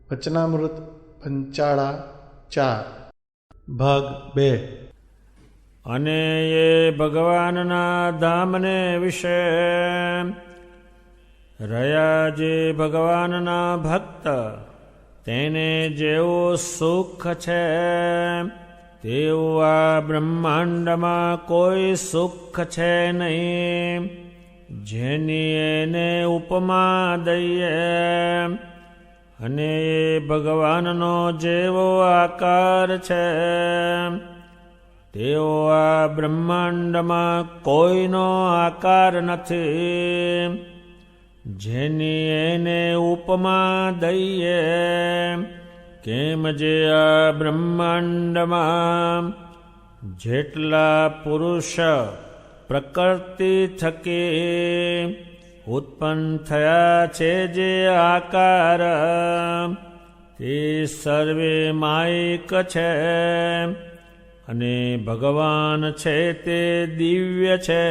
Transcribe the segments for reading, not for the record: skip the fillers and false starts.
વચનામૃત પંચાળા 4 ભાગ 2 અને એ ભગવાનના ધામને વિશે રહ્યા જે ભગવાનના ભક્ત તેને જેવું સુખ છે તેવું આ બ્રહ્માંડમાં કોઈ સુખ છે નહીં. જેની એને ઉપમા દઈએ અને એ ભગવાનનો જેવો આકાર છે તેવો આ બ્રહ્માંડમાં કોઈનો આકાર નથી. જેની એને ઉપમા દઈએ કેમ જે આ બ્રહ્માંડમાં જેટલા પુરુષ પ્રકૃતિ થકી ઉત્પન્ન થયા છે જે આકાર તે સર્વે માયિક છે અને ભગવાન છે તે દિવ્ય છે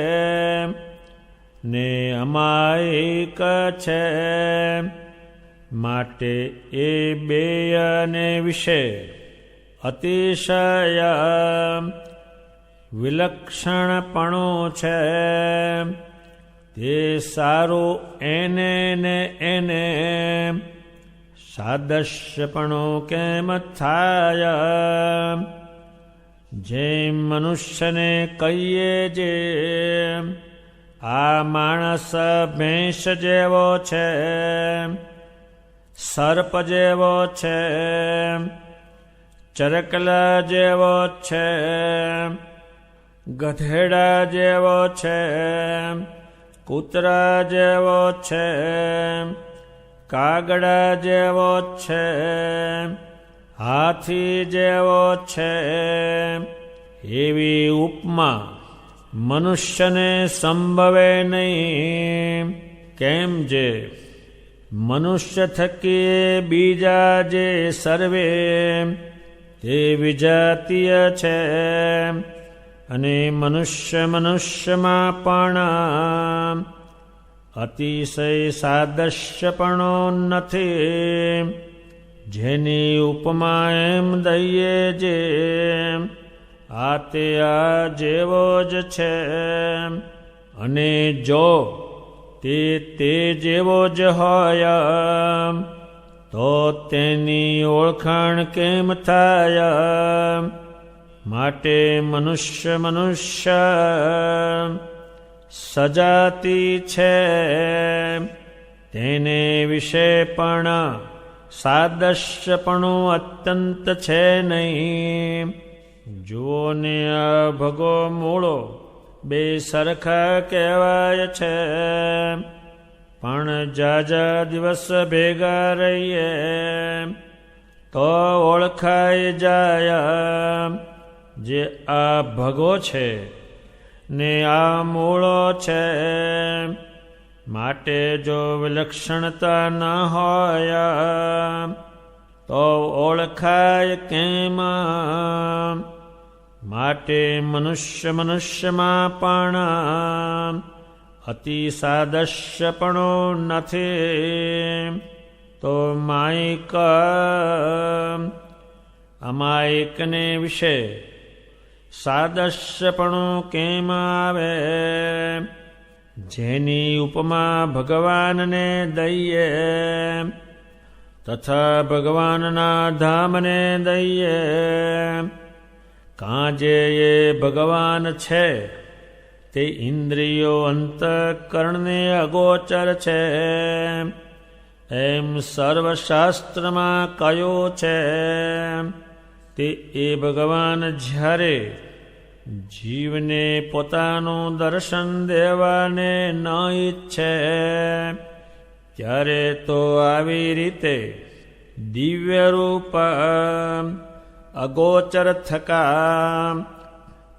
ને અમાયિક છે. માટે એ બેયને વિશે અતિશય વિલક્ષણપણું છે. તે સારું એને ને એને સાદૃશ્યપણું કેમ થાય. જેમ મનુષ્યને કહીએ જે આ માણસ ભેંસ જેવો છે, સર્પ જેવો છે, ચરકલા જેવો છે, ગધેડા જેવો છે, કૂતરા જેવો છે, કાગડા જેવો છે, હાથી જેવો છે, એવી ઉપમા મનુષ્યને સંભવે નહીં. કેમ જે મનુષ્ય થકી બીજા જે સર્વે તે વિજાતીય છે અને મનુષ્યમાં પણ અતિશય સાદૃશ્યપણો નથી. જેની ઉપમા એમ દઈએ જે આ તે આ જેવો જ છે અને જો તે જેવો જ હોય તો તેની ઓળખાણ કેમ થાય. માટે મનુષ્ય સજાતી છે તેને વિશે પણ સાદૃશ્યપણું અત્યંત છે નહીં. જુઓ ને આ ભગો મૂળો બે સરખા કહેવાય છે, પણ જાજા દિવસ ભેગા રહીએ તો ઓળખાઈ જાય જે આ ભગો છે ને આ મૂળો છે. માટે જો વિલક્ષણતા ન હોય તો ઓળખાય કેમ. માટે મનુષ્યમાં પણ અતિ સાદૃશ્યપણો નથી. તો માયિક અમાયિકને વિશે સાદૃશ્યપણું કેમ આવે. જેની ઉપમા ભગવાનને દઈએ તથા ભગવાનના ધામને દઈએ કાં જે એ ભગવાન છે તે ઇન્દ્રિયો અંતઃકરણને અગોચર છે એમ સર્વશાસ્ત્રમાં કયો છે. તે એ ભગવાન જ્યારે જીવને પોતાનું દર્શન દેવાને ન ઈચ્છે ત્યારે તો આવી રીતે દિવ્ય રૂપ અગોચર થકા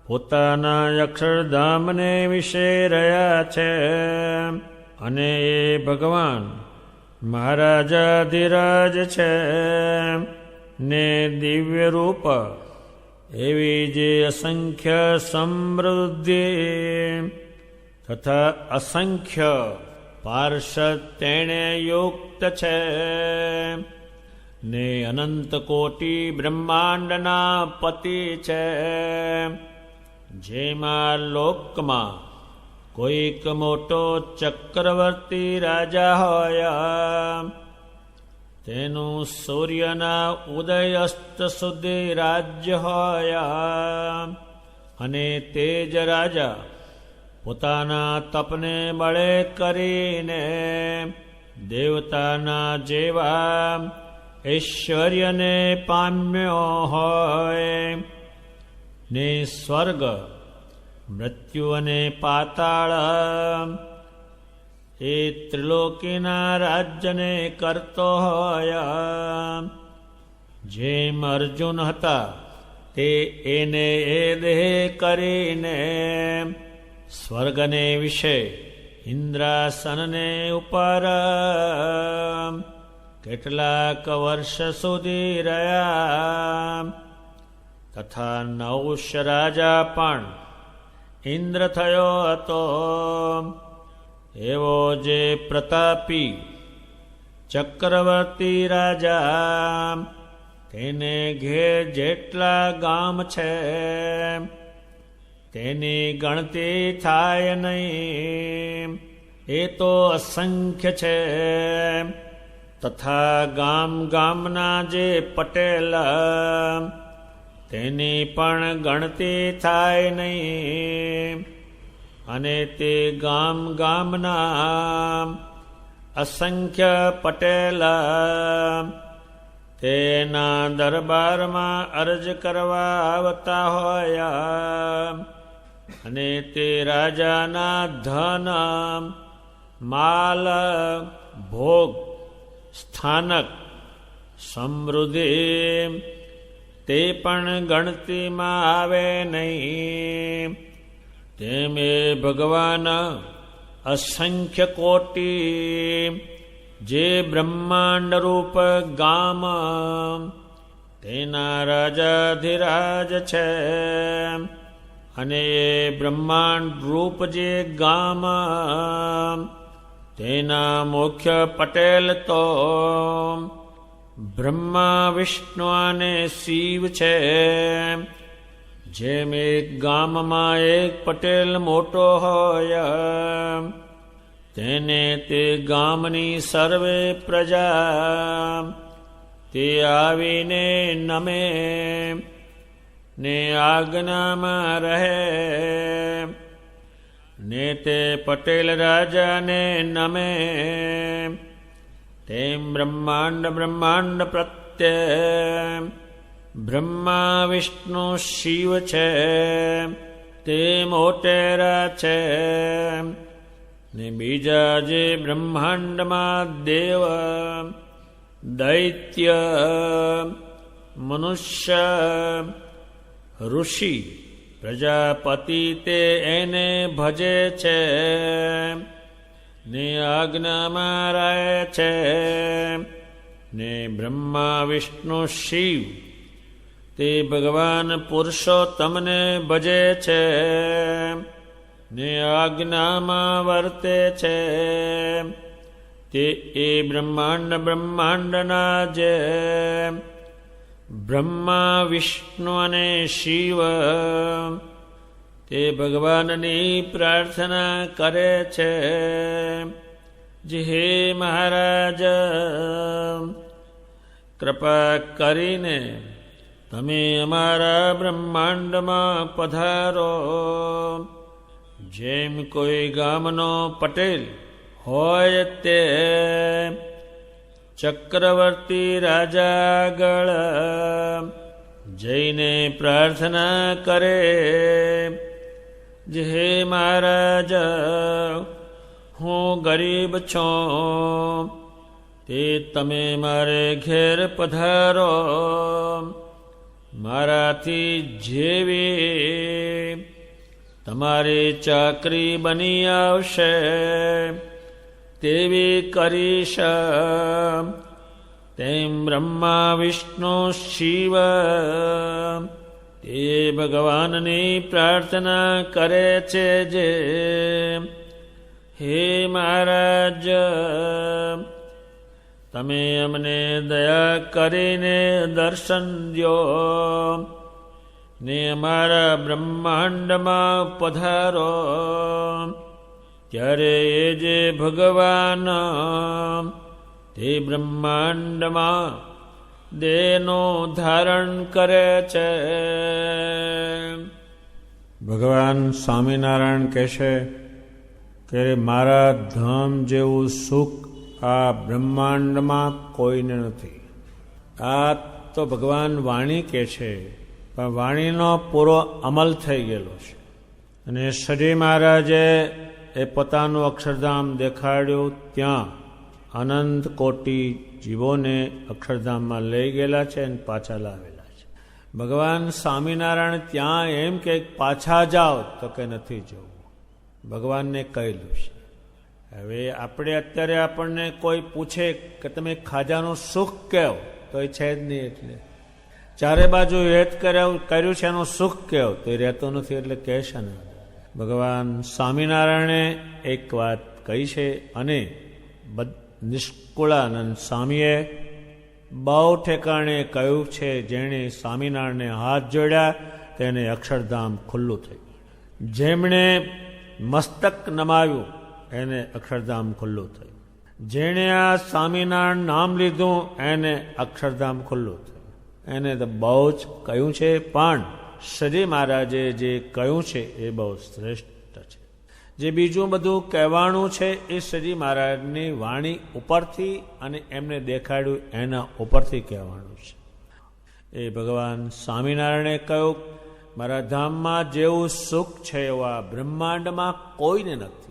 પોતાના અક્ષરધામને વિશે રહ્યા છે. અને એ ભગવાન મહારાજાધિરાજ છે ને દિવ્ય રૂપ એવી જે અસંખ્ય સમૃદ્ધિ તથા અસંખ્ય પાર્ષદ તેણે યુક્ત છે. ને અનંત કોટી બ્રહ્માંડના પતિ છે. જેમાં લોકમાં કોઈક મોટો ચક્રવર્તી રાજા હોય, તેનું સૂર્યના ઉદય અસ્ત સુધી રાજ્ય હોય, અને તે જ રાજા પોતાના તપને બળે કરીને દેવતાના જેવા ઐશ્વર્યને પામ્યો હોય, ને સ્વર્ગ, મૃત્યુ અને પાતાળ એ ત્રિલોકીના રાજ્યને કરતો હોય. જેમ અર્જુન હતા તે એને એ દેહ કરીને સ્વર્ગને વિશે ઇન્દ્રાસનને ઉપર કેટલાક વર્ષ સુધી રહ્યા. તથા નૌશ રાજા પણ ઇન્દ્ર થયો હતો. એવો જે પ્રતાપી ચક્રવર્તી રાજા, તેને ઘેર જેટલા ગામ છે તેની ગણતી થાય નહીં, એ તો અસંખ્ય છે. તથા ગામ ગામના જે પટેલ, તેની પણ ગણતી થાય નહીં. અને તે ગામ ગામના અસંખ્ય પટેલ તેના દરબારમાં અરજ કરવા આવતા હોય, અને તે રાજાના ધન, માલ, ભોગ, સ્થાનક, સમૃદ્ધિ તે પણ ગણતીમાં આવે નહીં. તેમ એ ભગવાન અસંખ્ય કોટી જે બ્રહ્માંડ રૂપ ગામ, તેના રાજાધિરાજ છે. અને એ બ્રહ્માંડ રૂપ જે ગામ, તેના મુખ્ય પટેલ તો બ્રહ્મા, વિષ્ણુ અને શિવ છે. જેમ એક ગામમાં એક પટેલ મોટો હોય, તેને તે ગામની સર્વે પ્રજા તે આવીને નમે ને આજ્ઞામાં રહે, ને તે પટેલ રાજાને નમે. તેમ બ્રહ્માંડ પ્રત્યે બ્રહ્મા, વિષ્ણુ, શિવ છે તે મોટેરા છે. ને બીજા જે બ્રહ્માંડમાં દેવ, દૈત્ય, મનુષ્ય, ઋષિ, પ્રજાપતિ તે એને ભજે છે, ને આજ્ઞામાં રહે છે. ને બ્રહ્મા, વિષ્ણુ, શિવ તે ભગવાન પુરુષોત્તમને ભજે છે, ને આજ્ઞામાં વર્તે છે. તે એ બ્રહ્માંડના જે બ્રહ્મા, વિષ્ણુ અને શિવ તે ભગવાનની પ્રાર્થના કરે છે. જે હે મહારાજ, કૃપા કરીને તમે અમારા બ્રહ્માંડમાં પધારો. જેમ કોઈ ગામનો પટેલ હોય તે ચક્રવર્તી રાજા આગળ જઈને પ્રાર્થના કરે, જે હે મહારાજ, હું ગરીબ છું, તે તમે મારે ઘેર પધારો. મારાથી જેવી તમારી ચાકરી બની આવશે તેવી કરીશ. તેમ બ્રહ્મા, વિષ્ણુ, શિવ તે ભગવાનની પ્રાર્થના કરે છે. જે હે મહારાજ, તમે અમને દયા કરીને દર્શન દ્યો ને અમારા બ્રહ્માંડમાં પધારો. ત્યારે એ જે ભગવાન તે બ્રહ્માંડમાં દેહનો ધારણ કરે છે. ભગવાન સ્વામિનારાયણ કહેશે કે મારા ધામ જેવું સુખ આ બ્રહ્માંડમાં કોઈને નથી. આ તો ભગવાન વાણી કહે છે, પણ વાણીનો પૂરો અમલ થઈ ગયેલો છે. અને શ્રી મહારાજે એ પોતાનું અક્ષરધામ દેખાડ્યું, ત્યાં અનંત કોટી જીવોને અક્ષરધામમાં લઈ ગયેલા છે અને પાછા લાવેલા છે. ભગવાન સ્વામિનારાયણ ત્યાં એમ કે પાછા જાઓ, તો કે નથી જવું. ભગવાનને કહેલું છે. હવે આપણે અત્યારે આપણને કોઈ પૂછે કે તમે ખાજાનું સુખ કહો, તો એ છે જ નહીં. એટલે ચારે બાજુ હેત કર્યું છે એનું સુખ કહો, તો એ રહેતો નથી. એટલે કહેશે ને. ભગવાન સ્વામિનારાયણે એક વાત કહી છે, અને નિષ્કુળાનંદ સ્વામીએ બહુ ઠેકાણે કહ્યું છે, જેણે સ્વામિનારાયણને હાથ જોડ્યા તેને અક્ષરધામ ખુલ્લું થયું. જેમણે મસ્તક નમાવ્યું એને અક્ષરધામ ખુલ્લું થયું. જેણે આ સ્વામિનારાયણ નામ લીધું એને અક્ષરધામ ખુલ્લું થયું. એને તો બહુ જ કહ્યું છે, પણ શ્રી મહારાજે જે કહ્યું છે એ બહુ શ્રેષ્ઠ છે. જે બીજું બધું કહેવાનું છે એ શ્રી મહારાજની વાણી ઉપરથી અને એમને દેખાડ્યું એના ઉપરથી કહેવાનું છે. એ ભગવાન સ્વામિનારાયણે કહ્યું, મારા ધામમાં જેવું સુખ છે એવા બ્રહ્માંડમાં કોઈને નથી.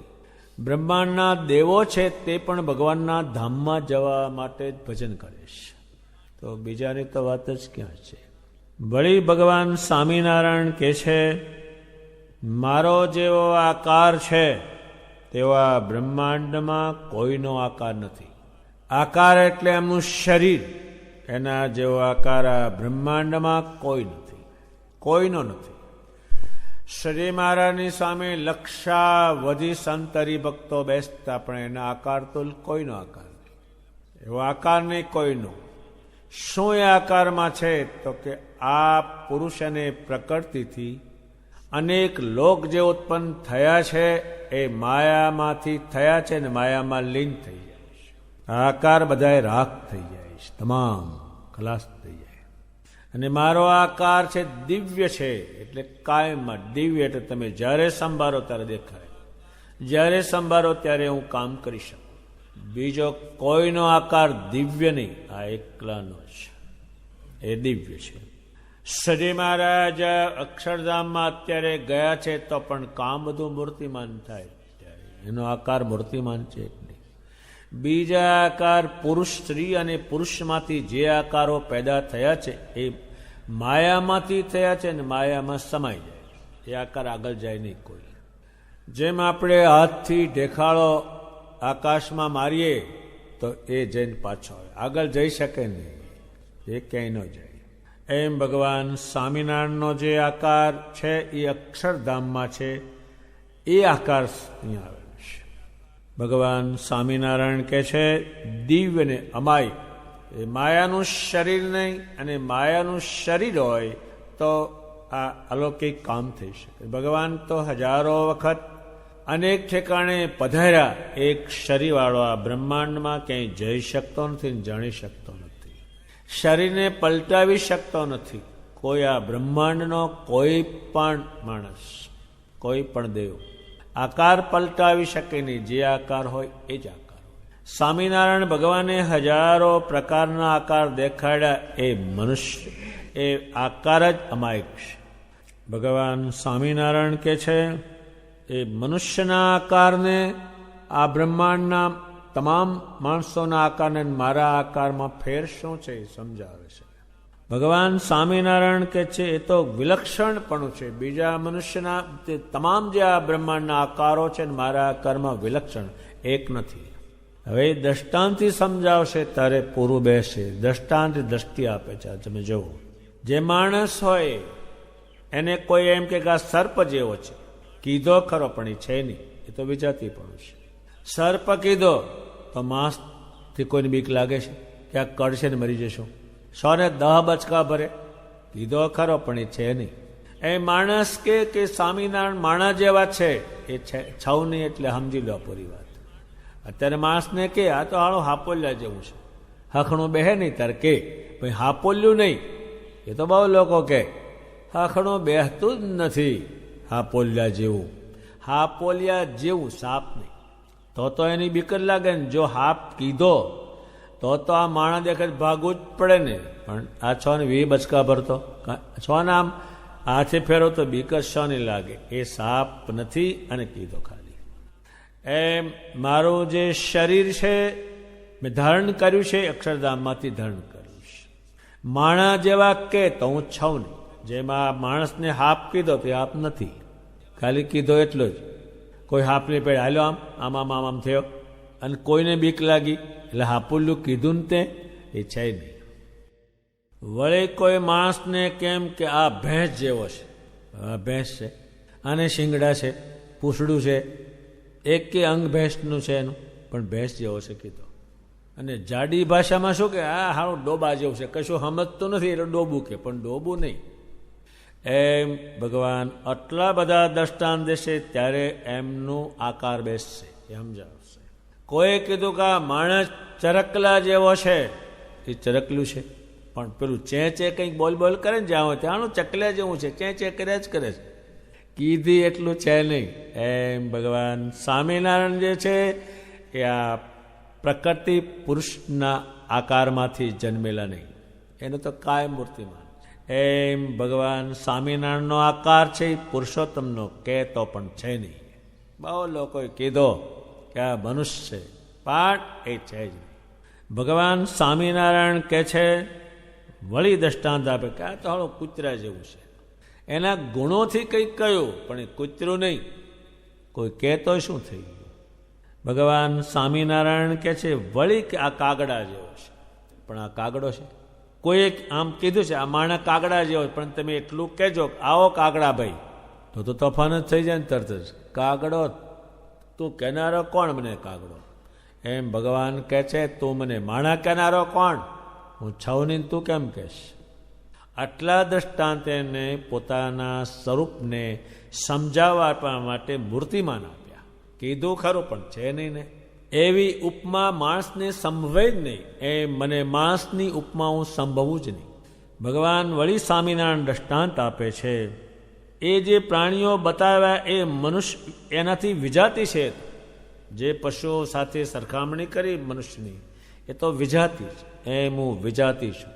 બ્રહ્માંડના દેવો છે તે પણ ભગવાનના ધામમાં જવા માટે જ ભજન કરે છે. તો બીજાની તો વાત જ ક્યાં છે. વળી ભગવાન સ્વામિનારાયણ કહે છે, મારો જેવો આકાર છે તેવા બ્રહ્માંડમાં કોઈનો આકાર નથી. આકાર એટલે એમનું શરીર, એના જેવો આકાર આ બ્રહ્માંડમાં કોઈ નથી, કોઈનો નથી. શ્રી મહારાજની સામે લક્ષાવધિ સંત હરિભક્તો બેસતા, પણ એના આકાર તો કોઈનો આકાર નહીં. એવો આકાર નહીં કોઈનો. શું એ આકારમાં છે? તો કે આ પુરુષ અને પ્રકૃતિથી અનેક લોક જે ઉત્પન્ન થયા છે એ માયામાંથી થયા છે ને માયામાં લીન થઈ જાય છે. આ આકાર બધાએ રાખ થઈ જાય છે, તમામ ખલાસ થઈ જાય. અને મારો આકાર છે દિવ્ય છે, એટલે કાયમમાં દિવ્ય. એટલે તમે જ્યારે સંભાળો ત્યારે દેખાય, જ્યારે સંભાળો ત્યારે હું કામ કરી શકું. બીજો કોઈનો આકાર દિવ્ય નહીં, આ એકલાનો છે, એ દિવ્ય છે. શ્રી મહારાજ અક્ષરધામમાં અત્યારે ગયા છે તો પણ કામ બધું મૂર્તિમાન થાય, એનો આકાર મૂર્તિમાન છે નહીં. બીજા આકાર પુરુષ, સ્ત્રી અને પુરુષમાંથી જે આકારો પેદા થયા છે એ માયામાંથી થયા છે ને માયામાં સમાઈ જાય. એ આકાર આગળ જાય નહીં કોઈ. જેમ આપણે હાથથી ઢેખાળો આકાશમાં મારીએ તો એ જઈને પાછો આવે, આગળ જઈ શકે નહીં, એ ક્યાંય ન જાય. એમ ભગવાન સ્વામિનારાયણનો જે આકાર છે એ અક્ષરધામમાં છે, એ આકાર અહીંયા આવેલો છે. ભગવાન સ્વામિનારાયણ કહે છે, દિવ્ય ને અમાય, એ માયાનું શરીર નહીં. અને માયાનું શરીર હોય તો આ અલૌકિક કામ થઈ શકે. ભગવાન તો હજારો વખત અનેક ઠેકાણે પધાર્યા, એક શરીરવાળો આ બ્રહ્માંડમાં ક્યાંય જઈ શકતો નથી, જાણી શકતો નથી, શરીરને પલટાવી શકતો નથી. કોઈ આ બ્રહ્માંડનો કોઈ પણ માણસ, કોઈ પણ દેવ આકાર પલટાવી શકે નહીં. જે આકાર હોય એ જ આકાર હોય. સ્વામિનારાયણ ભગવાને હજારો પ્રકારના આકાર દેખાડ્યા, એ મનુષ્ય, એ આકાર જ અમાયક છે. ભગવાન સ્વામિનારાયણ કહે છે, એ મનુષ્યના આકારને આ બ્રહ્માંડના તમામ માણસોના આકારને મારા આકારમાં ફેર શું છે એ સમજાવે છે. ભગવાન સ્વામિનારાયણ કહે છે, એ તો વિલક્ષણપણું છે. બીજા મનુષ્યના તમામ જે આ બ્રહ્માંડના આકારો છે ને મારા આકારમાં વિલક્ષણ એક નથી. હવે દ્રષ્ટાંતથી સમજાવશે ત્યારે પૂરું બેસે. દ્રષ્ટાંત દ્રષ્ટિ આપે છે. તમે જુઓ, જે માણસ હોય એને કોઈ એમ કે આ સર્પ જેવો છે, કીધો ખરો પણ એ છે નહીં, એ તો વિજાતી પણ છે. સર્પ કીધો તો માંસ સાપથી કોઈને બીક લાગે છે? ક્યાંક કડશે ને મરી જશો? 100 ને 10 બચકા ભરે. કીધો ખરો પણ એ છે નહીં. એ માણસ કે સ્વામિનારાયણ માણસ જેવા છે એ છે છવ નહીં, એટલે સમજી લો પૂરી વાત. અત્યારે માણસને કે આ તો હાળો હાપોલિયા જેવું છે, હખણું બેહે નહીં તાર કે ભાઈ હાપોલ્યું નહીં. એ તો બહુ લોકો કે હખણું બેહતું જ નથી હાપોલિયા જેવું. હાપોલિયા જેવું સાપ નહીં તો એની બીક જ લાગે ને. જો હાપ કીધો તો આ માણસ દેખે ભાગવું જ પડે ને. પણ આ 6 ને 20 બચકા ભરતો 6 નામ હાથે ફેરો તો બીક જ શો નહીં લાગે. એ સાપ નથી અને કીધો ખાલી. એમ મારું જે શરીર છે મેં ધારણ કર્યું છે, અક્ષરધામમાંથી ધારણ કર્યું છે. માણસ જેવા કે તો હું છું નહીં. જેમાં માણસને હાપ કીધો તો હાપ નથી, ખાલી કીધો એટલો જ. કોઈ હાપની પેડ હાલ્યો આમ થયો અને કોઈને બીક લાગી એટલે હાપુલ્યું કીધું ને તે એ છે નહીં. વળી કોઈ માણસને કેમ કે આ ભેંસ જેવો છે, આ ભેંસ છે, આને શિંગડા છે, પૂંછડું છે, એક કે અંગ ભેંસનું છે એનું, પણ ભેંસ જેવો છે કીધો. અને જાડી ભાષામાં શું કે આ હારું ડોબા જેવું છે, કશું સમજતું નથી એટલે ડોબું કે, પણ ડોબું નહીં. એમ ભગવાન આટલા બધા દ્રષ્ટાંત દેશે ત્યારે એમનું આકાર બેસશે, એ સમજાવશે. કોઈ કીધું કે આ માણસ ચરકલા જેવો છે, એ ચરકલું છે, પણ પેલું ચે કંઈક બોલ કરે ને જ્યાં હોય ત્યાંનું ચકલા જેવું છે, ચે કર્યા જ કરે છે. કીધી એટલું છે નહીં. એમ ભગવાન સ્વામિનારાયણ જે છે એ આ પ્રકૃતિ પુરુષના આકારમાંથી જન્મેલા નહીં, એનું તો કાયમ મૂર્તિમાન. એમ ભગવાન સ્વામિનારાયણનો આકાર છે એ પુરુષોત્તમનો કે તો પણ છે નહીં. બહુ લોકોએ કીધો કે આ મનુષ્ય છે, પણ એ છે જ નહીં. ભગવાન સ્વામિનારાયણ કે છે, વળી દ્રષ્ટાંત આપે કે આ તો હાલો કૂતરા જેવું છે. એના ગુણોથી કંઈક કહ્યું પણ એ કૂતરું નહીં. કોઈ કહેતો શું થઈ ગયું? ભગવાન સ્વામિનારાયણ કે છે વળી કે આ કાગડા જેવો છે, પણ આ કાગડો છે. કોઈ આમ કીધું છે આ માણસ કાગડા જેવો, પણ તમે એટલું કહેજો આવો કાગડા ભાઈ, તો તોફાન જ થઈ જાય ને તરત જ. કાગડો તું કહેનારો કોણ મને કાગડો? એમ ભગવાન કહે છે તું મને માણા કહેનારો કોણ? હું છવની તું કેમ કહેશ? આટલા દ્રષ્ટાંતને પોતાના સ્વરૂપને સમજાવવા માટે મૂર્તિમાન આપ્યા. કીધું ખરું પણ છે નહીં ને. એવી ઉપમા માણસને સંભવે જ નહીં. એમ મને માણસની ઉપમા હું સંભવું જ નહીં. ભગવાન વળી સ્વામિનારાયણ દ્રષ્ટાંત આપે છે. એ જે પ્રાણીઓ બતાવ્યા એ મનુષ્ય એનાથી વિજાતી છે. જે પશુઓ સાથે સરખામણી કરી મનુષ્યની એ તો વિજાતી છે. એમ હું વિજાતી છું.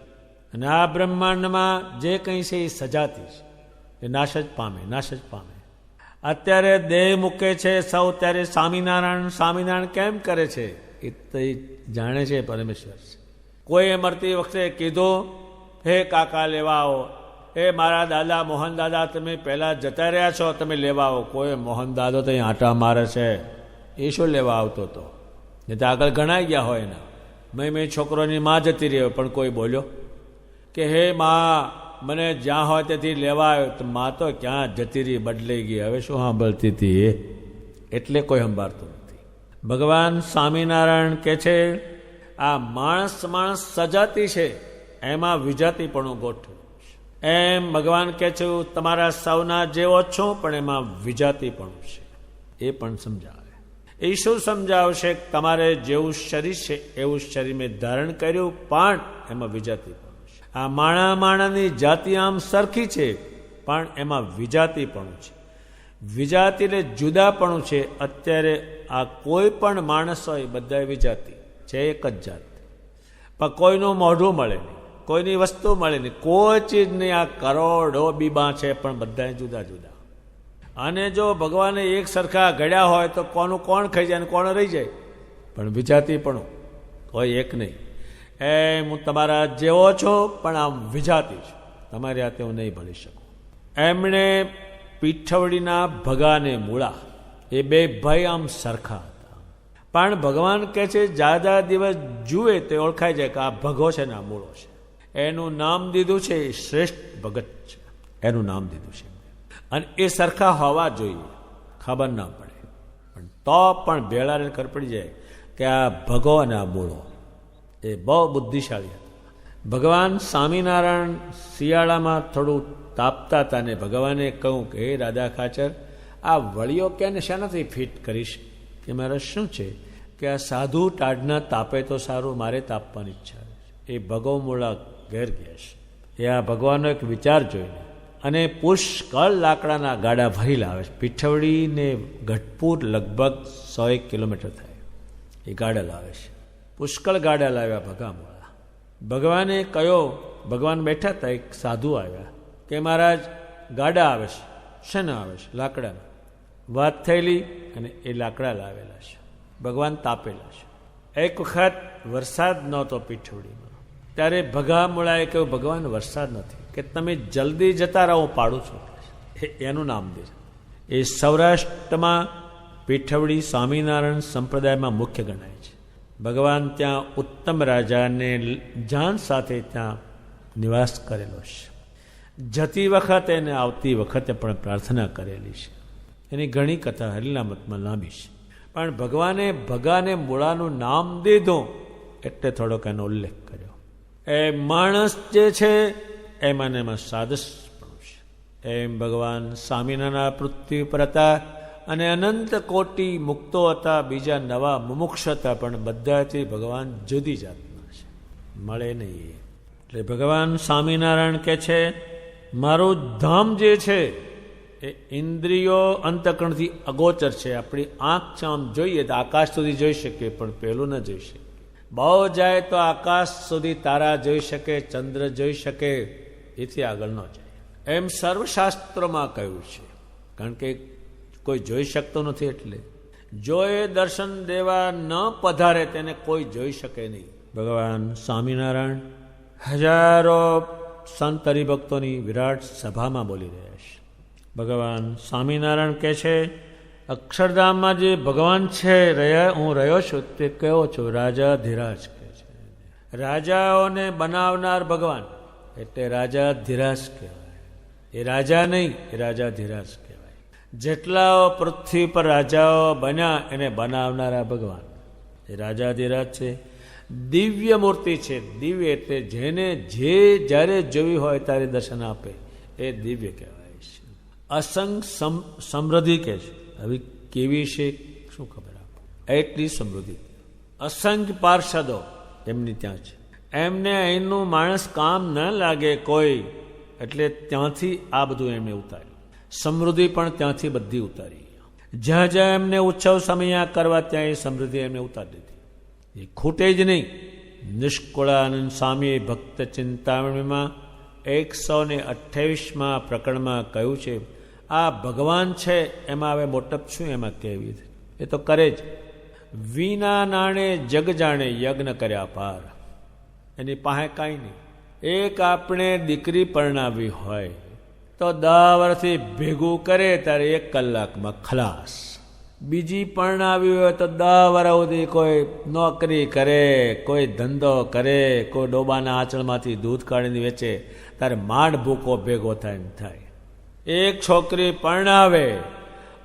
અને આ બ્રહ્માંડમાં જે કંઈ છે એ સજાતી છે, એ નાશ જ પામે. અત્યારે દેહ મૂકે છે સૌ, ત્યારે સ્વામિનારાયણ કેમ કરે છે એ તો જાણે છે પરમેશ્વર છે. કોઈએ મરતી વખતે કીધું હે કાકા લેવા આવો, હે મારા દાદા મોહન દાદા તમે પહેલાં જતા રહ્યા છો, તમે લેવા આવો. કોઈ મોહન દાદો તો અહીં આંટા મારે છે, એ શું લેવા આવતો હતો? એ તો આગળ ગણાઈ ગયા હોય ને. મેં છોકરોની માં જતી રહ્યો પણ કોઈ બોલ્યો કે હે માં મને જ્યાં હોય ત્યાંથી લેવા આવ્યો, તો માં તો ક્યાં જતી રહી, બદલાઈ ગઈ, હવે શું સાંભળતી હતી એ? એટલે કોઈ સંભાળતું નથી. ભગવાન સ્વામિનારાયણ કે છે આ માણસ સજાતી છે, એમાં વિજાતીપણું ગોઠવું. એમ ભગવાન કહે છે હું તમારા સૌના જેવો છું, પણ એમાં વિજાતીપણું છે, એ પણ સમજાવે. એ શું સમજાવશે? તમારે જેવું શરીર છે એવું શરીર મેં ધારણ કર્યું, પણ એમાં વિજાતીપણું. આ માણાની જાતિ આમ સરખી છે, પણ એમાં વિજાતીપણું છે. વિજાતિ એટલે જુદાપણું છે. અત્યારે આ કોઈ પણ માણસ હોય બધા વિજાતી છે, એક જ જાત. પણ કોઈનું મોઢું મળે નહીં, કોઈની વસ્તુ મળે નહીં, કોઈ ચીજ નહીં. આ કરોડો બીબા છે પણ બધા જુદા જુદા. અને જો ભગવાને એક સરખા ઘડ્યા હોય તો કોનું કોણ ખાઈ જાય અને કોણ રહી જાય? પણ વિજાતીપણું કોઈ એક નહીં. એમ હું તમારા જેવો છો પણ આમ વિજાતી છું, તમારી હાથે હું નહીં ભળી શકું. એમણે પીઠવડીના ભગાને મૂળા, એ બે ભાઈ આમ સરખા હતા. પણ ભગવાન કહે છે જ્યાદા દિવસ જુએ તો ઓળખાઈ જાય કે આ ભગો છે ને આ મૂળો છે. એનું નામ દીધું છે શ્રેષ્ઠ ભગત છે, એનું નામ દીધું છે. અને એ સરખા હોવા જોઈએ, ખબર ના પડે, પણ તો પણ ભેળાને ખબર પડી જાય કે આ ભગો અને આ મૂળો. એ બહુ બુદ્ધિશાળી હતા. ભગવાન સ્વામિનારાયણ શિયાળામાં થોડું તાપતા હતા ને ભગવાને કહું કે હે રાધા ખાચર, આ વળીઓ ક્યાં શાનાથી ફિટ કરીશ? કે મારે શું છે કે આ સાધુ ટાઢના તાપે તો સારું, મારે તાપવાની ઈચ્છા છે. એ ભગવ મૂળા ઘેર ગયા છે. એ આ ભગવાનનો એક વિચાર જોઈને અને પુષ્કળ લાકડાના ગાડા ભરી લાવે છે. પીઠવડીને ગઢપુર લગભગ 100 કિલોમીટર થાય એ ગાડા લાવે છે. પુષ્કળ ગાડા લાવ્યા ભગામોળા. ભગવાને કયો, ભગવાન બેઠા હતા, એક સાધુ આવ્યા કે મહારાજ ગાડા આવે છે. શેના આવે છે? લાકડાના. વાત થયેલી અને એ લાકડા લાવેલા છે. ભગવાન તાપેલા છે. એક વખત વરસાદ નહોતો પીઠવડીમાં, ત્યારે ભગામોળાએ કહ્યું ભગવાન વરસાદ નથી, કે તમે જલ્દી જતા રહો, હું પાડું છું. એનું નામ દે. એ સૌરાષ્ટ્રમાં પીઠવડી સ્વામિનારાયણ સંપ્રદાયમાં મુખ્ય ગણાય છે. ભગવાન ત્યાં ઉત્તમ રાજાને જાન સાથે ત્યાં નિવાસ કરેલો છે. જતી વખતે અને આવતી વખતે પણ પ્રાર્થના કરેલી છે. એની ઘણી કથા હરિનામતમાં લાંબી છે, પણ ભગવાને ભગાને મૂળાનું નામ દીધું એટલે થોડોક એનો ઉલ્લેખ કર્યો. એ માણસ જે છે એમાં ને એમાં સાદસપણું છે. એમ ભગવાન સ્વામિનારાયણ પૃથ્વી પર હતા અને અનંત કોટી મુક્તો હતા, બીજા નવા મુમુક્ષ હતા, પણ બધાથી ભગવાન જુદી જાતના છે, મળે નહીં. એટલે ભગવાન સ્વામિનારાયણ કહે છે મારું ધામ જે છે એ ઇન્દ્રિયો અંતકરણથી અગોચર છે. આપણી આંખ છે, આમ જોઈએ તો આકાશ સુધી જોઈ શકીએ, પણ પેલું ન જોઈ શકીએ. બહુ જાય તો આકાશ સુધી તારા જોઈ શકે, ચંદ્ર જોઈ શકે, એથી આગળ ન જાય. એમ સર્વશાસ્ત્રોમાં કહ્યું છે. કારણ કે કોઈ જોઈ શકતો નથી, એટલે જો એ દર્શન દેવા ન પધારે તેને કોઈ જોઈ શકે નહીં. ભગવાન સ્વામિનારાયણ હજારો સંત હરિભક્તોની વિરાટ સભામાં બોલી રહ્યા છે. ભગવાન સ્વામિનારાયણ કહે છે અક્ષરધામમાં જે ભગવાન છે, હું રહ્યો છું તે કયો છું? રાજાધિરાજ કહે છે. રાજાઓને બનાવનાર ભગવાન એટલે રાજાધિરાજ કહેવાય. એ રાજા નહીં, એ રાજાધિરાજ કહેવાય. જેટલા પૃથ્વી પર રાજાઓ બન્યા એને બનાવનારા ભગવાન એ રાજાધિરાજ છે. દિવ્ય મૂર્તિ છે. દિવ્ય એટલે જેને જે જ્યારે જોવી હોય ત્યારે દર્શન આપે, એ દિવ્ય કહેવાય છે. અસંગ સમૃદ્ધિ કહે છે. હવે કેવી છે શું ખબર આપો, એટલી સમૃદ્ધિ. અસંખ્ય પાર્ષદો એમની ત્યાં છે. એમને અહીંનું માણસ કામ ન લાગે કોઈ, એટલે ત્યાંથી આ બધું એમને ઉતાર્યું. સમૃદ્ધિ પણ ત્યાંથી બધી ઉતારી. જ્યાં જ્યાં એમને ઉત્સવ સમયા કરવા ત્યાં એ સમૃદ્ધિ એમને ઉતારી દીધી. એ ખૂટે જ નહીં. નિષ્કુળાનંદ સ્વામી ભક્ત ચિંતામણીમાં 128માં પ્રકરણમાં કહ્યું છે આ ભગવાન છે એમાં હવે મોટપ શું એમાં કહેવી? એ તો કરે જ. વિના નાણે જગ જાણે યજ્ઞ કર્યા પાર. એની પાસે કાંઈ નહીં. એક આપણે દીકરી પરણાવી હોય તો 10 વર્ષથી ભેગું કરે ત્યારે 1 કલાકમાં ખલાસ. બીજી પરણાવી હોય તો 10 વર્ષ સુધી કોઈ નોકરી કરે, કોઈ ધંધો કરે, કોઈ ડોબાના આંચળમાંથી દૂધ કાઢીને વેચે, ત્યારે માંડ ભૂકો ભેગો થાય ને થાય. એક છોકરી પરણાવે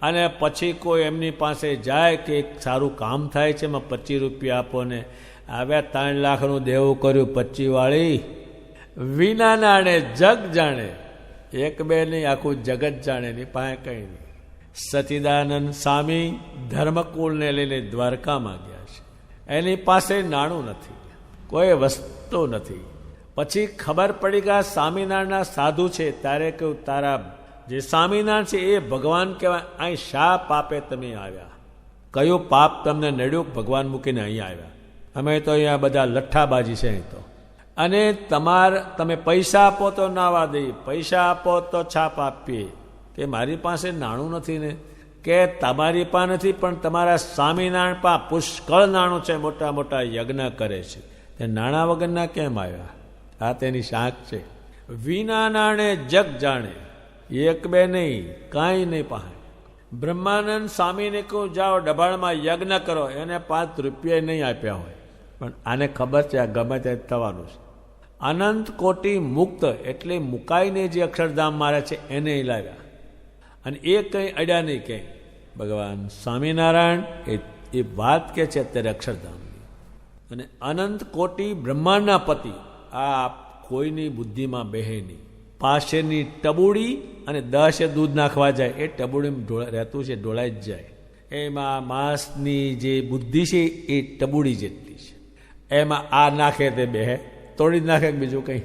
અને પછી કોઈ એમની પાસે જાય કે એક સારું કામ થાય છે, એમાં 25 રૂપિયા આપો ને, આવ્યા 3 લાખનું દેવું કર્યું 25 વાળી. વિના નાણે જગ જાણે, એક બે નહીં આખું જગત જાણે, ની પાસે કંઈ નહીં. સચિદાનંદ સ્વામી ધર્મકુળને લઈને દ્વારકામાં ગયા છે. એની પાસે નાણું નથી, કોઈ વસ્તુ નથી. પછી ખબર પડી કે આ સ્વામિનારાયણના સાધુ છે. ત્યારે કહ્યું તારા જે સ્વામિનારાયણ છે એ ભગવાન કહેવાય. અહીં શા પાપે તમે આવ્યા? કયું પાપ તમને નડ્યું ભગવાન મૂકીને અહીં આવ્યા? અમે તો અહીંયા બધા લઠ્ઠાબાજી છે અહીં તો. અને તમે પૈસા આપો તો નાવા દઈએ, પૈસા આપો તો છાપ આપીએ. કે મારી પાસે નાણું નથી ને? કે તમારી પાસે નથી, પણ તમારા સ્વામિનારાયણ પાસે પુષ્કળ નાણું છે, મોટા મોટા યજ્ઞ કરે છે. તે નાણાં વગરના કેમ આવ્યા? આ તેની શાક છે. વિના નાણે જગ જાણે, એક બે નહીં, કાંઈ નહીં પાસે. બ્રહ્માનંદ સ્વામીને કહું જાઓ ડબાળમાં યજ્ઞ કરો, એને 5 રૂપિયા નહીં આપ્યા હોય, પણ આને ખબર છે આ ગમે તે થવાનું છે. અનંત કોટી મુક્ત એટલે મુકાઈને જે અક્ષરધામ મારે છે એને લાવ્યા, અને એ કંઈ અડ્યા નહીં ક્યાંય. ભગવાન સ્વામિનારાયણ એ વાત કે છે અત્યારે અક્ષરધામની. અને અનંત કોટી બ્રહ્માંડના પતિ આ કોઈની બુદ્ધિમાં બેહે નહીં. પાસેની ટબુડી અને 10 દૂધ નાખવા જાય એ ટબુડીમાં રહેતું છે, ઢોળાઈ જ જાય. એમાં માસની જે બુદ્ધિ છે એ ટબુડી જેટલી છે. એમાં આ નાખે તે બેહે, તોડી જ નાખે બીજું કંઈ.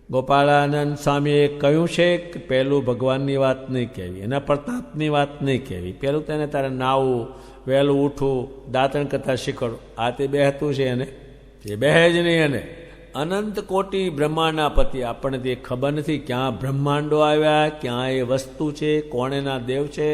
ગોપાળાનંદ સ્વામીએ કહ્યું છે કે પહેલું ભગવાનની વાત નહીં કહેવી, એના પ્રતાપની વાત નહીં કહેવી. પહેલું તેને તારે નાવું, વહેલું ઉઠવું, દાંતણ કરતાં શીખવાડું. આ તે બેહતું છે એને, એ બેહે જ નહીં. એને અનંત કોટી બ્રહ્માંડના પતિ આપણને તે ખબર નથી ક્યાં બ્રહ્માંડો આવ્યા, ક્યાં એ વસ્તુ છે, કોણ એના દેવ છે,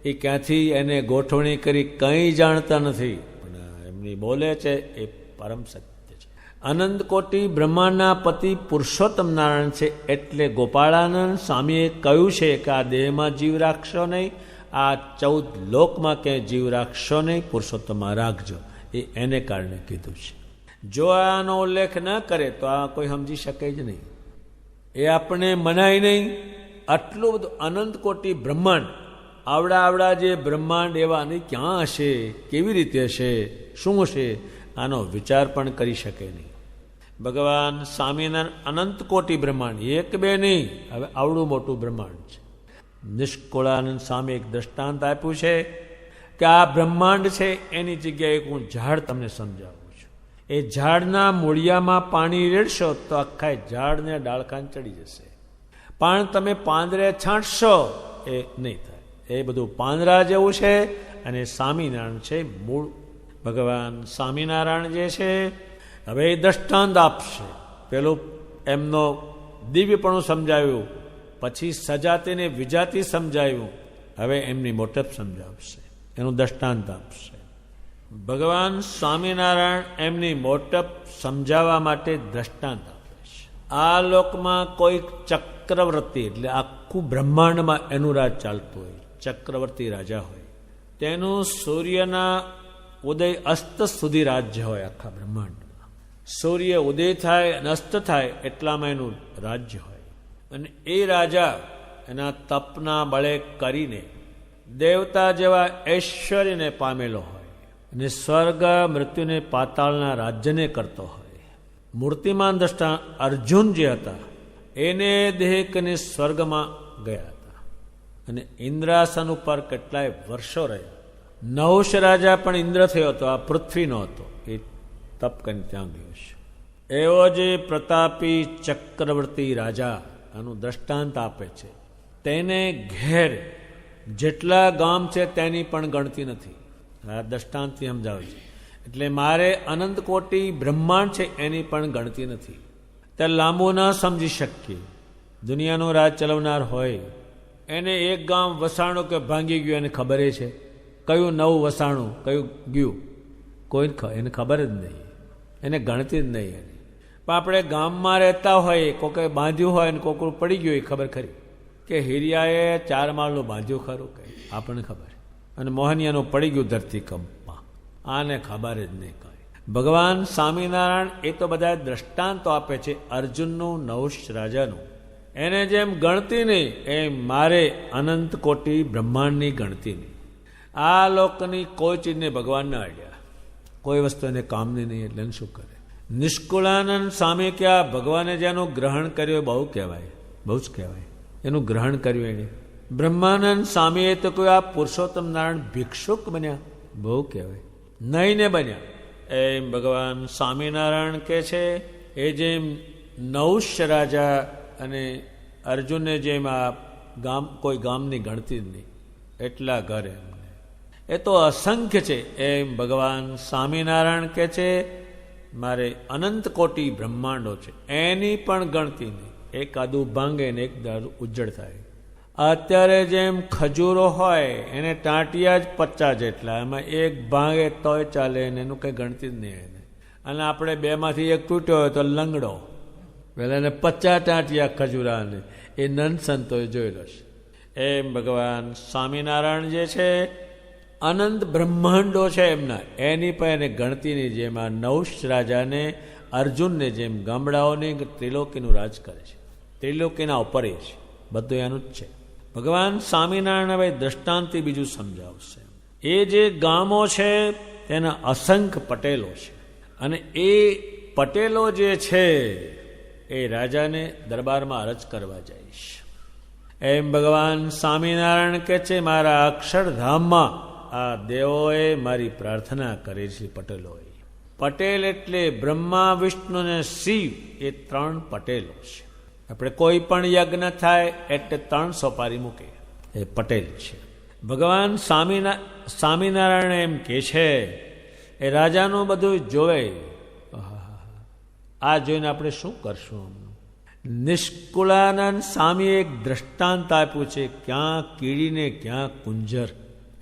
એ ક્યાંથી એને ગોઠવણી કરી કંઈ જાણતા નથી. પણ એમની બોલે છે એ પરમ સત્ય છે. અનંત કોટી બ્રહ્માંડના પતિ પુરુષોત્તમ નારાયણ છે. એટલે ગોપાળાનંદ સ્વામીએ કહ્યું છે કે આ દેહમાં જીવ રાખશો નહીં, આ 14 લોકમાં ક્યાંય જીવ રાખશો નહીં, પુરુષોત્તમમાં રાખજો. એ એને કારણે કીધું છે. જો આનો ઉલ્લેખ ન કરે તો આ કોઈ સમજી શકે જ નહીં. એ આપણે મનાય નહીં. આટલું બધું અનંત કોટી બ્રહ્માંડ, આવડા જે બ્રહ્માંડ એવા નહીં ક્યાં હશે, કેવી રીતે હશે, શું હશે, આનો વિચાર પણ કરી શકે નહીં. ભગવાન સ્વામિનારાયણ અનંત કોટી બ્રહ્માંડ, એક બે નહીં, હવે આવડું મોટું બ્રહ્માંડ છે. નિષ્કુળાનંદ સ્વામી એક દ્રષ્ટાંત આપ્યું છે કે આ બ્રહ્માંડ છે એની જગ્યાએ હું ઝાડ તમને સમજાવું છું. એ ઝાડના મૂળિયામાં પાણી રેડશો તો આખા ઝાડને ડાળખાં ચડી જશે. પણ તમે પાંદરે છાંટશો એ નહીં થાય. એ બધું પાંદડા જેવું છે. અને સ્વામિનારાયણ છે મૂળ. ભગવાન સ્વામિનારાયણ જે છે હવે એ દ્રષ્ટાંત આપશે. પેલું એમનો દિવ્યપણું સમજાવ્યું, પછી સજાતીને વિજાતી સમજાવ્યું, હવે એમની મોટપ સમજાવશે, એનું દ્રષ્ટાંત આપશે. ભગવાન સ્વામિનારાયણ એમની મોટપ સમજાવવા માટે દ્રષ્ટાંત આપે છે. આ લોકમાં કોઈક ચક્રવર્તી, એટલે આખું બ્રહ્માંડમાં એનું રાજ ચાલતું હોય, ચક્રવર્તી રાજા હોય, તેનું સૂર્યના ઉદય અસ્ત સુધી રાજ્ય હોય આખા બ્રહ્માંડમાં. સૂર્ય ઉદય થાય અને અસ્ત થાય એટલામાં એનું રાજ્ય હોય. અને એ રાજા એના તપના બળે કરીને દેવતા જેવા ઐશ્વર્યને પામેલો હોય અને સ્વર્ગ મૃત્યુને પાતાળના રાજ્યને કરતો હોય. મૂર્તિમાન દ્રષ્ટા અર્જુન જે હતા એને દેહકને સ્વર્ગમાં ગયા હતા અને ઇન્દ્રાસન ઉપર કેટલાય વર્ષો રહ્યા. નહુષ રાજા પણ ઇન્દ્ર થયો હતો, આ પૃથ્વીનો હતો. એ તપ કરીને ત્યાં ગયો છે. એવો જે પ્રતાપી ચક્રવર્તી રાજા આનું દ્રષ્ટાંત આપે છે. તેને ઘેર જેટલા ગામ છે તેની પણ ગણતી નથી. આ દ્રષ્ટાંતથી સમજાવે છે. એટલે મારે અનંત કોટી બ્રહ્માંડ છે એની પણ ગણતી નથી. તે લાંબુ ન સમજી શકીએ. દુનિયાનો રાજ ચલાવનાર હોય એને એક ગામ વસાણું કે ભાંગી ગયું એને ખબર છે. કયું નવું વસાણું કયું ગયું કોઈ એને ખબર જ નહીં, એને ગણતી જ નહીં. એની પણ આપણે ગામમાં રહેતા હોય, કોકે બાંધ્યું હોય ને કોકરું પડી ગયું એ ખબર ખરી કે હિરિયાએ 4 માળનું બાંધ્યું ખરું કે આપણને ખબર, અને મોહનિયાનું પડી ગયું ધરતીકંપમાં, આને ખબર જ નહીં કાંઈ. ભગવાન સ્વામિનારાયણ એ તો બધા દ્રષ્ટાંતો આપે છે. અર્જુનનું, નહુષ રાજાનું એને જેમ ગણતી નહીં એમ મારે અનંત કોટી બ્રહ્માંડની ગણતી નહીં. આ લોકની કોઈ ચીજને ભગવાન ના અડ્યા, કોઈ વસ્તુ એને કામની નહીં. એટલે શું કરે? નિષ્કુળાનંદ સ્વામી કે આ ભગવાને જેનું ગ્રહણ કર્યું બહુ કહેવાય, બહુ જ કહેવાય. એનું ગ્રહણ કર્યું એને. બ્રહ્માનંદ સ્વામીએ તો કોઈ આ પુરુષોત્તમ નારાયણ ભિક્ષુક બન્યા, બહુ કહેવાય. નહીં ને બન્યા. એમ ભગવાન સ્વામિનારાયણ કે છે એ જેમ નહુષ રાજા અને અર્જુનને જેમ આ ગામ કોઈ ગામની ગણતી જ નહીં એટલા ઘર એમને એ તો અસંખ્ય છે. એમ ભગવાન સ્વામિનારાયણ કે છે મારે અનંત કોટી બ્રહ્માંડો છે એની પણ ગણતી નહીં. એક આદુ ભાંગે ને એક દારૂ ઉજ્જડ થાય. અત્યારે જેમ ખજૂરો હોય એને ટાંટિયા જ 50 જેટલા, એમાં એક ભાંગે તોય ચાલે ને એનું કંઈ ગણતી જ નહીં એને. અને આપણે બેમાંથી એક તૂટ્યો હોય તો લંગડો, પેલા એને 50 ટાંટિયા ખજૂરાને એ નંદ સંતોએ જોયેલો છે. એમ ભગવાન સ્વામિનારાયણ જે છે અનંત બ્રહ્માંડો છે એમના, એની પણ એને ગણતીની જેમ આ નહુષ રાજાને અર્જુનને જેમ ગામડાઓની ત્રિલોકીનું રાજ કરે છે. ત્રિલોકીના ઉપર એ છે, બધું એનું જ છે. ભગવાન સ્વામિનારાયણ હવે દ્રષ્ટાંતથી બીજું સમજાવશે. એ જે ગામો છે તેના અસંખ્ય પટેલો છે અને એ પટેલો જે છે એ રાજાને દરબારમાં અરજ કરવા જાય છે. એમ ભગવાન સ્વામિનારાયણ કહે છે, મારા અક્ષરધામમાં આ દેવોએ મારી પ્રાર્થના કરી છે. પટેલોએ, પટેલ એટલે બ્રહ્મા, વિષ્ણુ અને શિવ, એ 3 પટેલો છે. આપણે કોઈ પણ યજ્ઞ થાય એટલે 3 સોપારી મૂકે, એ પટેલ છે. ભગવાન સ્વામિનારાયણ એમ કે છે, એ રાજાનું બધું જોવે. આ જોઈને આપણે શું કરશું? નિષ્કુળાનંદ સ્વામીએ એક દ્રષ્ટાંત આપ્યું છે, ક્યાં કીડીને ક્યાં કુંજર,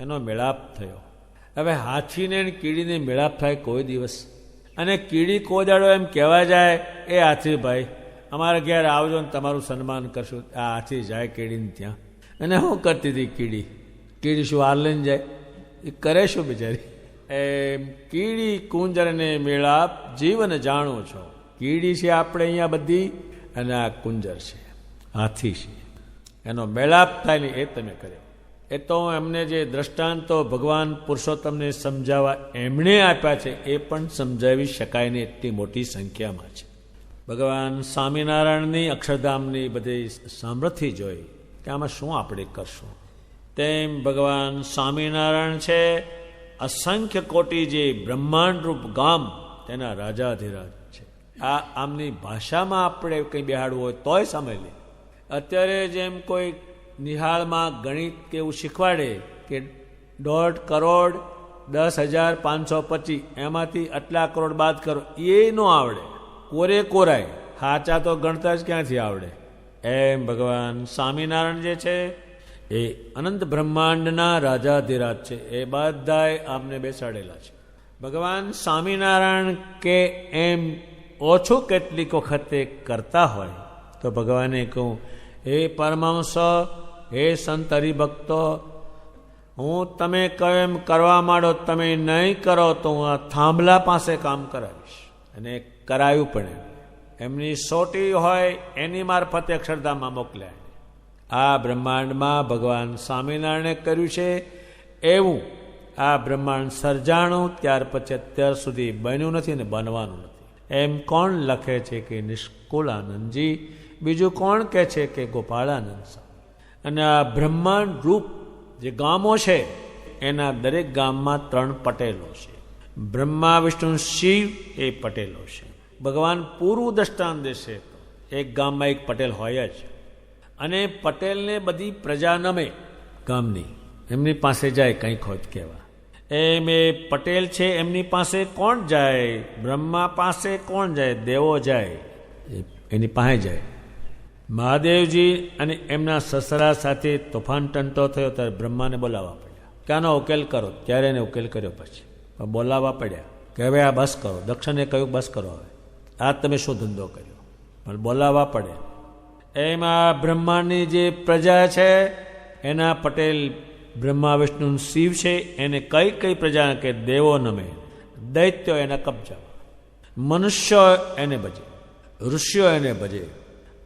એનો મેળાપ થયો. હવે હાથીને કીડીને મેળાપ થાય કોઈ દિવસ? અને કીડી કોદાડો એમ કહેવા જાય, એ હાથીભાઈ અમારા ઘેર આવજો ને તમારું સન્માન કરશું. આ હાથી જાય કીડીને ત્યાં, અને શું કરતી હતી કીડી શું હાર લઈને જાય? એ કરે શું બિચારી? એમ કીડી કુંજરને મેળાપ જીવન જાણો છો. કીડી છે આપણે અહીંયા બધી, અને આ કુંજર છે, હાથી છે, એનો મેળાપ થાય ને એ તમે કર્યો. એ તો એમને જે દ્રષ્ટાંતો ભગવાન પુરુષોત્તમને સમજાવવા એમણે આપ્યા છે, એ પણ સમજાવી શકાય ને એટલી મોટી સંખ્યામાં છે. ભગવાન સ્વામિનારાયણની અક્ષરધામની બધી સામર્થ્ય જોઈ કે આમાં શું આપણે કરશું. તેમ ભગવાન સ્વામિનારાયણ છે અસંખ્ય કોટી જે બ્રહ્માંડ રૂપ ગામ, તેના રાજાધિરાજ છે. આ આમની ભાષામાં આપણે કંઈ બેહાડવું હોય તોય સમય લે. અત્યારે જેમ કોઈ નિહાળમાં ગણિત કે એવું શીખવાડે કે 1.5 કરોડ 10,525 એમાંથી આટલા કરોડ બાદ કરો, એ ન આવડે. કોરાય હાચા તો ગણતા જ ક્યાંથી આવડે. એમ ભગવાન સ્વામિનારાયણ જે છે એ અનંત બ્રહ્માંડના રાજાધિરાજ છે. એ બધાય આમને બેસાડેલા છે. ભગવાન સ્વામિનારાયણ કે એમ ઓછું કેટલીક વખતે કરતા હોય તો ભગવાને કહું, હે પરમહંસ, હે સંત હરિભક્તો, હું તમે કહો એમ કરવા માંડો, તમે નહીં કરો તો હું આ થાંભલા પાસે કામ કરાવીશ. અને કરાયું પણ એમની સોટી હોય એની મારફતે અક્ષરધામમાં મોકલ્યા. આ બ્રહ્માંડમાં ભગવાન સ્વામિનારાયણે કર્યું છે એવું આ બ્રહ્માંડ સર્જાણું ત્યાર પછી અત્યાર સુધી બન્યું નથી ને બનવાનું નથી. એમ કોણ લખે છે કે નિષ્કુળાનંદજી, બીજું કોણ કહે છે કે ગોપાળાનંદ સ્વામી. અને આ બ્રહ્માંડ રૂપ જે ગામો છે એના દરેક ગામમાં 3 પટેલો છે. બ્રહ્મા, વિષ્ણુ, શિવ એ પટેલો છે. ભગવાન પૂરું દ્રષ્ટાંત દેશે તો એક ગામમાં એક પટેલ હોય જ. અને પટેલને બધી પ્રજા નમે ગામની, એમની પાસે જાય કંઈક હોય કહેવા. એમ એ પટેલ છે એમની પાસે કોણ જાય? બ્રહ્મા પાસે કોણ જાય? દેવો જાય, એની પાસે જાય. મહાદેવજી અને એમના સસરા સાથે તોફાન ટંટો થયો ત્યારે બ્રહ્માને બોલાવવા પડ્યા કે આનો ઉકેલ કરો. ત્યારે એને ઉકેલ કર્યો. પછી બોલાવવા પડ્યા કે હવે આ બસ કરો. દક્ષિણે કહ્યું બસ કરો, હવે આ તમે શું ધંધો કર્યો? પણ બોલાવવા પડે. એમાં બ્રહ્માંડની જે પ્રજા છે એના પટેલ બ્રહ્મા, વિષ્ણુ, શિવ છે. એને કઈ કઈ પ્રજા કે દેવો નમે, દૈત્યો એના કબજા, મનુષ્યો એને ભજે, ઋષિઓ એને ભજે,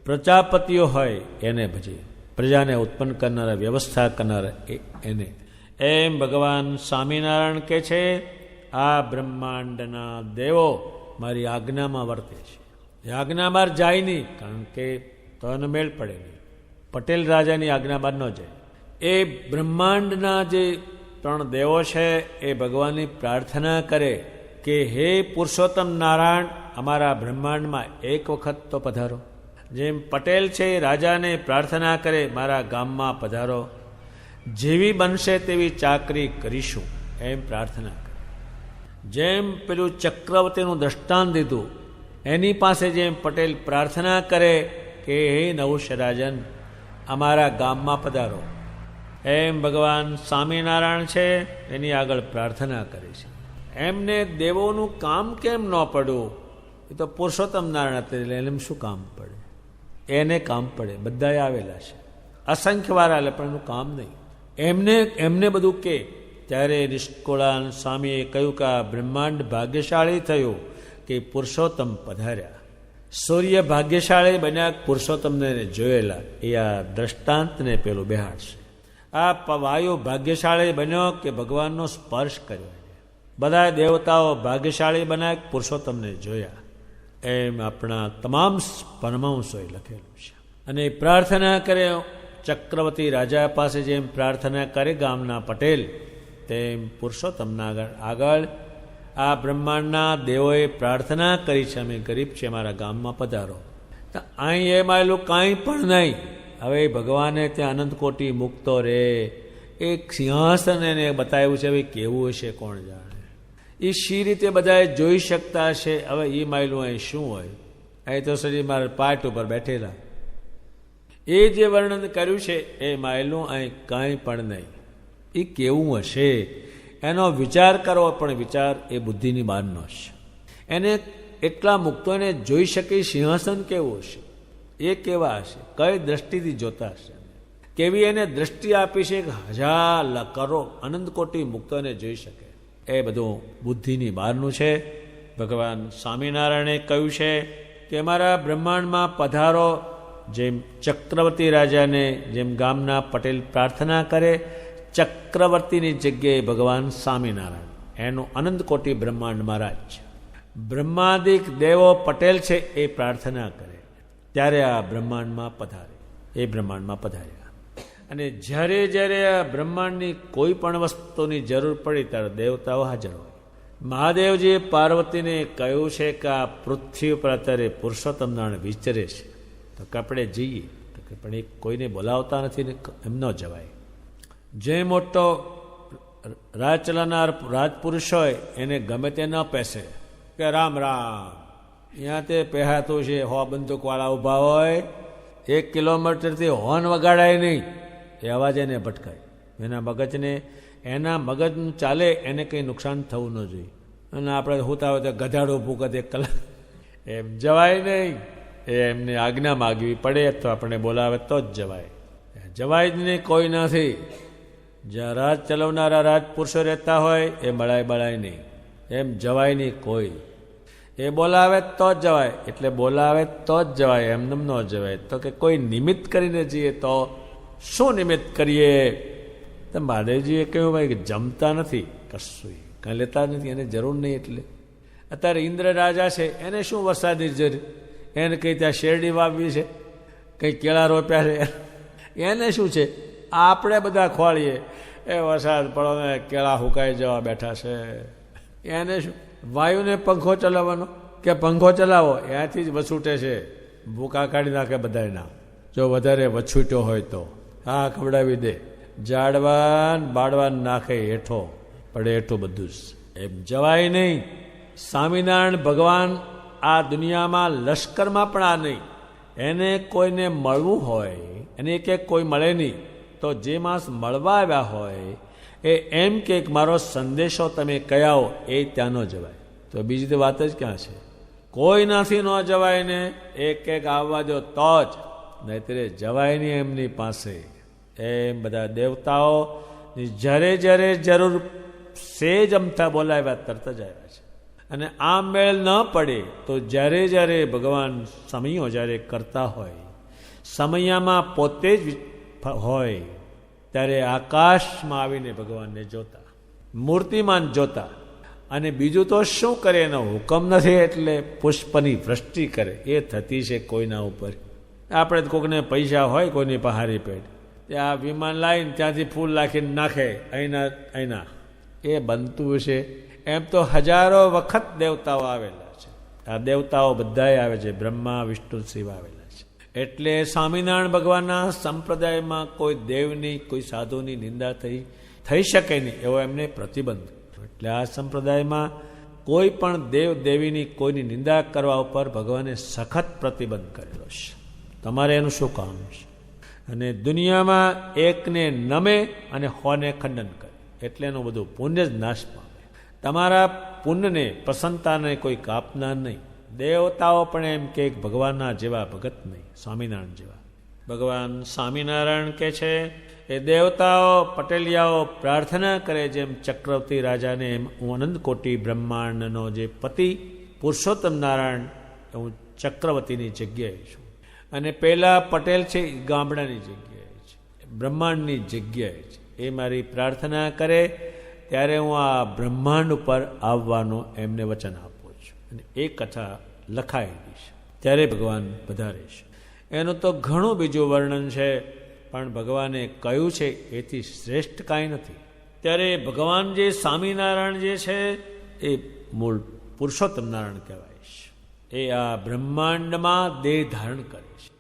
પ્રજાપતિઓ હોય એને ભજે, પ્રજાને ઉત્પન્ન કરનારા, વ્યવસ્થા કરનારા એને. એમ ભગવાન સ્વામિનારાયણ કહે છે આ બ્રહ્માંડના દેવો મારી આજ્ઞામાં વર્તે છે. એ આજ્ઞા બહાર જાય નહીં, કારણ કે તો એનો મેળ પડે નહીં. પટેલ રાજાની આજ્ઞા બહાર ન જાય. એ બ્રહ્માંડના જે 3 દેવો છે એ ભગવાનની પ્રાર્થના કરે કે હે પુરુષોત્તમ નારાયણ, અમારા બ્રહ્માંડમાં એક વખત તો પધારો. જેમ પટેલ છે એ રાજાને પ્રાર્થના કરે મારા ગામમાં પધારો, જેવી બનશે તેવી ચાકરી કરીશું, એમ પ્રાર્થના કરે. જેમ પેલું ચક્રવર્તીનું દ્રષ્ટાંત દીધું, એની પાસે જેમ પટેલ પ્રાર્થના કરે કે હે નಹುષ રાજન, અમારા ગામમાં પધારો, એમ ભગવાન સ્વામિનારાયણ છે એની આગળ પ્રાર્થના કરે છે. એમને દેવોનું કામ કેમ ન પડ્યું? એ તો પુરુષોત્તમ નારાયણ હતા, એને શું કામ પડે? એને કામ પડે, બધાએ આવેલા છે, અસંખ્ય વાર આલે, પણ એનું કામ નહીં. એમને બધું કે ત્યારે નિષ્કુળાનંદ સ્વામીએ કહ્યું કે આ બ્રહ્માંડ ભાગ્યશાળી થયું કે પુરુષોત્તમ પધાર્યા. સૂર્ય ભાગ્યશાળી બન્યા પુરુષોત્તમને જોયેલા. એ આ દ્રષ્ટાંતને પેલું બેહાડશે. આ વાયુ ભાગ્યશાળી બન્યો કે ભગવાનનો સ્પર્શ કર્યો. બધા દેવતાઓ ભાગ્યશાળી બનાય પુરુષોત્તમને જોયા, એમ આપણા તમામ પરમહંસોએ લખેલું છે. અને પ્રાર્થના કરે ચક્રવર્તી રાજા પાસે જેમ પ્રાર્થના કરે ગામના પટેલ, તેમ પુરુષોત્તમના આગળ આ બ્રહ્માંડના દેવોએ પ્રાર્થના કરી છે, અમે ગરીબ છે, મારા ગામમાં પધારો. તો અહીં એમ આવેલું કાંઈ પણ નહીં. હવે ભગવાને ત્યાં અનંતકોટી મૂકતો રે, એક સિંહાસન એને બતાવ્યું છે. હવે કેવું હશે કોણ જાણે, એ શી રીતે બધાએ જોઈ શકતા હશે. હવે એ માયલું અહીં શું હોય, અહીં તો સજી મારા પાટ ઉપર બેઠેલા, એ જે વર્ણન કર્યું છે એ માયલું અહીં કાંઈ પણ નહીં. એ કેવું હશે એનો વિચાર કરવો, પણ વિચાર એ બુદ્ધિની બહારનો હશે. એને એટલા મુક્તો એને જોઈ શકે સિંહાસન કેવું હશે, એ કેવા હશે, કઈ દ્રષ્ટિથી જોતા હશે, કેવી એને દ્રષ્ટિ આપી છે કે 1000 કરોડ અનંત કોટી મુક્તોને જોઈ શકે. એ બધું બુદ્ધિની બહારનું છે. ભગવાન સ્વામિનારાયણે કહ્યું છે કે મારા બ્રહ્માંડમાં પધારો. જેમ ચક્રવર્તી રાજાને જેમ ગામના પટેલ પ્રાર્થના કરે, ચક્રવર્તીની જગ્યાએ ભગવાન સ્વામિનારાયણ, એનું અનંત કોટી બ્રહ્માંડ મહારાજ છે. બ્રહ્માદિક દેવો પટેલ છે એ પ્રાર્થના કરે ત્યારે આ બ્રહ્માંડમાં પધારે, એ બ્રહ્માંડમાં પધાર્યા. અને જ્યારે જ્યારે આ બ્રહ્માંડની કોઈ પણ વસ્તુની જરૂર પડી ત્યારે દેવતાઓ હાજર હોય. મહાદેવજીએ પાર્વતીને કહ્યું છે કે આ પૃથ્વી પર અત્યારે પુરુષોત્તમ નારાયણ વિચરે છે, તો કે આપણે જઈએ. તો કે પણ એ કોઈને બોલાવતા નથી ને એમ ન જવાય. જે મોટો રાજ ચલાવનાર રાજપુરુષ હોય એને ગમે તે ન પેસે કે રામ રામ, ત્યાં તે પહેરાતું છે, 100 બંદૂકવાળા ઊભા હોય, 1 કિલોમીટરથી હોર્ન વગાડાય નહીં, એ અવાજ એને ભટકાય. એના મગજનું ચાલે, એને કંઈ નુકસાન થવું ન જોઈએ. અને આપણે હોતા હોય તો ગધાડો ભૂક દે કલાક, એમ જવાય નહીં. એમને આજ્ઞા માગવી પડે, તો આપણે બોલાવે તો જ જવાય. જવાય જ નહીં, કોઈ નથી. જ્યાં રાજ ચલાવનારા રાજપુરુષો રહેતા હોય એ બળાય નહીં, એમ જવાય નહીં કોઈ. એ બોલાવે તો જ જવાય, એટલે બોલાવે તો જ જવાય, એમને ન જવાય. તો કે કોઈ નિમિત્ત કરીને જઈએ તો શું નિમિત્ત કરીએ? તો મહાદેવજીએ કહ્યું ભાઈ કે જમતા નથી, કશું કાંઈ લેતા નથી, એને જરૂર નહીં. એટલે અત્યારે ઇન્દ્ર રાજા છે, એને શું વરસાદની જરૂર? એને કંઈ ત્યાં શેરડી વાવવી છે, કંઈ કેળા રોપ્યા છે, એને શું છે? આપણે બધા ખોળીએ એ વરસાદ પડો ને કેળા હુકાઈ જવા બેઠા છે, એને શું? વાયુને પંખો ચલાવવાનો કે પંખો ચલાવો એનાથી જ વછૂટે છે, ભૂકા કાઢી નાખે બધાના. જો વધારે વછૂટ્યો હોય તો હા ખવડાવી દે, જાડવાન બાળવાન નાખે હેઠો, પડે હેઠું બધું જ. એમ જવાય નહીં. સ્વામિનારાયણ ભગવાન આ દુનિયામાં લશ્કરમાં પણ આ નહીં. એને કોઈને મળવું હોય, એને કે કોઈ મળે નહીં, તો જે માણસ મળવા આવ્યા હોય એ એમ કે મારો સંદેશો તમે કયાઓ, એ ત્યાં ન જવાય. તો બીજી તો વાત જ ક્યાં છે? કોઈ નથી ન જવાય ને, એક આવવા દો તો જ, નહીતર જવાય નહીં એમની પાસે. એમ બધા દેવતાઓ જ્યારે જ્યારે જરૂર સેજ અમથા બોલાવ્યા તરત જ આવ્યા છે. અને આ મેળ ન પડે તો જ્યારે જ્યારે ભગવાન સમયો જ્યારે કરતા હોય, સમયામાં પોતે જ હોય, ત્યારે આકાશમાં આવીને ભગવાનને જોતા, મૂર્તિમાન જોતા. અને બીજું તો શું કરે? એનો હુકમ નથી એટલે પુષ્પની વૃષ્ટિ કરે, એ થતી છે કોઈના ઉપર. આપણે કોઈને પૈસા હોય કોઈની પહારી પેટ, ત્યાં વિમાન લાવીને ત્યાંથી ફૂલ નાખીને નાખે અહીંના, એ બનતું છે. એમ તો હજારો વખત દેવતાઓ આવેલા છે. આ દેવતાઓ બધાએ આવે છે, બ્રહ્મા વિષ્ણુ શિવ આવેલા છે. એટલે સ્વામિનારાયણ ભગવાનના સંપ્રદાયમાં કોઈ દેવની કોઈ સાધુની નિંદા થઈ શકે નહીં, એવો એમને પ્રતિબંધ. એટલે આ સંપ્રદાયમાં કોઈ પણ દેવ દેવીની કોઈની નિંદા કરવા ઉપર ભગવાને સખત પ્રતિબંધ કરેલો છે. તમારે એનું શું કામ છે? અને દુનિયામાં એકને નમે અને હોને ખંડન કરે, એટલે એનું બધું પુણ્ય જ નાશ પામે. તમારા પુણ્યને પ્રસન્નતાને કોઈ કાપનાર નહીં. દેવતાઓ પણ એમ કે ભગવાનના જેવા ભગત નહીં, સ્વામિનારાયણ જેવા. ભગવાન સ્વામિનારાયણ કે છે એ દેવતાઓ પટેલિયાઓ પ્રાર્થના કરે, જેમ ચક્રવર્તી રાજાને એમ હું અનંત કોટી બ્રહ્માંડનો જે પતિ પુરુષોત્તમ નારાયણ, હું ચક્રવર્તીની જગ્યાએ છું. અને પહેલાં પટેલ છે એ ગામડાની જગ્યાએ છે, બ્રહ્માંડની જગ્યાએ છે. એ મારી પ્રાર્થના કરે ત્યારે હું આ બ્રહ્માંડ ઉપર આવવાનો એમને વચન આપું છું અને એ કથા લખાયેલી છે. ત્યારે ભગવાન પધારે છે. એનું તો ઘણું બીજું વર્ણન છે, પણ ભગવાને કહ્યું છે એથી શ્રેષ્ઠ કાંઈ નથી. ત્યારે ભગવાન જે સ્વામિનારાયણ જે છે એ મૂળ પુરુષોત્તમ નારાયણ કહેવાય છે. એ આ બ્રહ્માંડમાં દેહ ધારણ કરે છે.